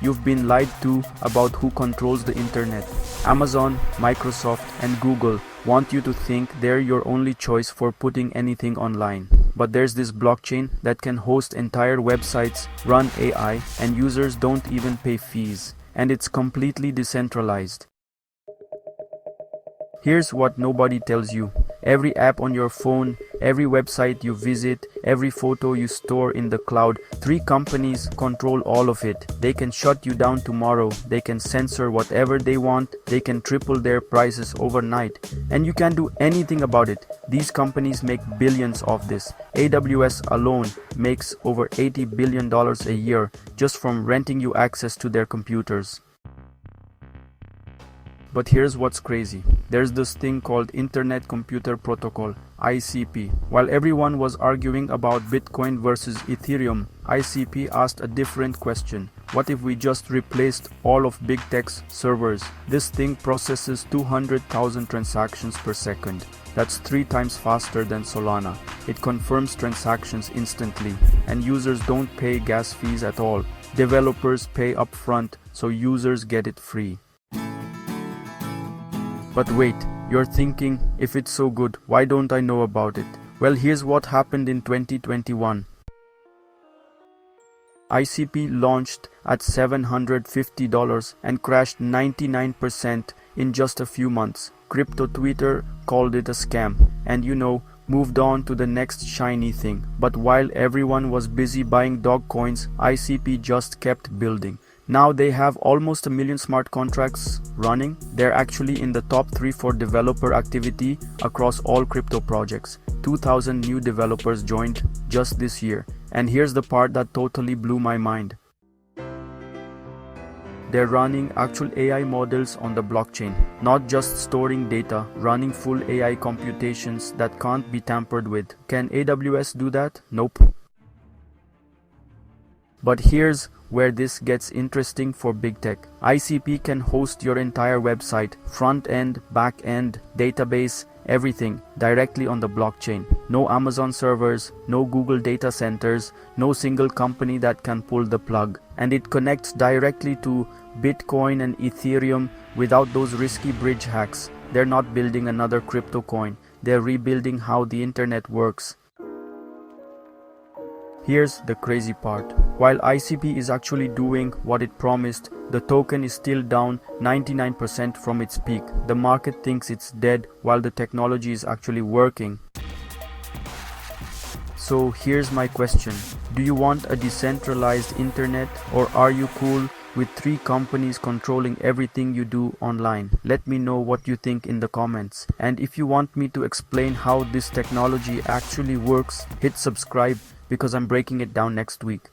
You've been lied to about who controls the internet. Amazon, Microsoft, and Google want you to think they're your only choice for putting anything online. But there's this blockchain that can host entire websites, run AI, and users don't even pay fees. And it's completely decentralized. Here's what nobody tells you. Every app on your phone, every website you visit, every photo you store in the cloud, 3 companies control all of it. They can shut you down tomorrow, they can censor whatever they want, they can triple their prices overnight, and you can't do anything about it. These companies make billions of this. AWS alone makes over $80 billion a year just from renting you access to their computers. But here's what's crazy. There's this thing called Internet Computer Protocol, ICP. While everyone was arguing about Bitcoin versus Ethereum, ICP asked a different question. What if we just replaced all of big tech's servers? This thing processes 200,000 transactions per second. That's 3 times faster than Solana. It confirms transactions instantly, and users don't pay gas fees at all. Developers pay upfront, so users get it free. But wait, you're thinking, if it's so good, why don't I know about it? Well, here's what happened in 2021. ICP launched at $750 and crashed 99% in just a few months. Crypto Twitter called it a scam and moved on to the next shiny thing. But while everyone was busy buying dog coins, ICP just kept building. Now they have almost 1 million smart contracts running. They're actually in the top 3 for developer activity across all crypto projects. 2,000 new developers joined just this year. And here's the part that totally blew my mind. They're running actual AI models on the blockchain, not just storing data, running full AI computations that can't be tampered with. Can AWS do that? Nope. But here's where this gets interesting for big tech. ICP can host your entire website, front end, back end, database, everything directly on the blockchain. No Amazon servers, no Google data centers, no single company that can pull the plug. And it connects directly to Bitcoin and Ethereum without those risky bridge hacks. They're not building another crypto coin. They're rebuilding how the internet works. Here's the crazy part. While ICP is actually doing what it promised, the token is still down 99% from its peak. The market thinks it's dead while the technology is actually working. So here's my question. Do you want a decentralized internet, or are you cool with 3 companies controlling everything you do online? Let me know what you think in the comments. And if you want me to explain how this technology actually works, hit subscribe, because I'm breaking it down next week.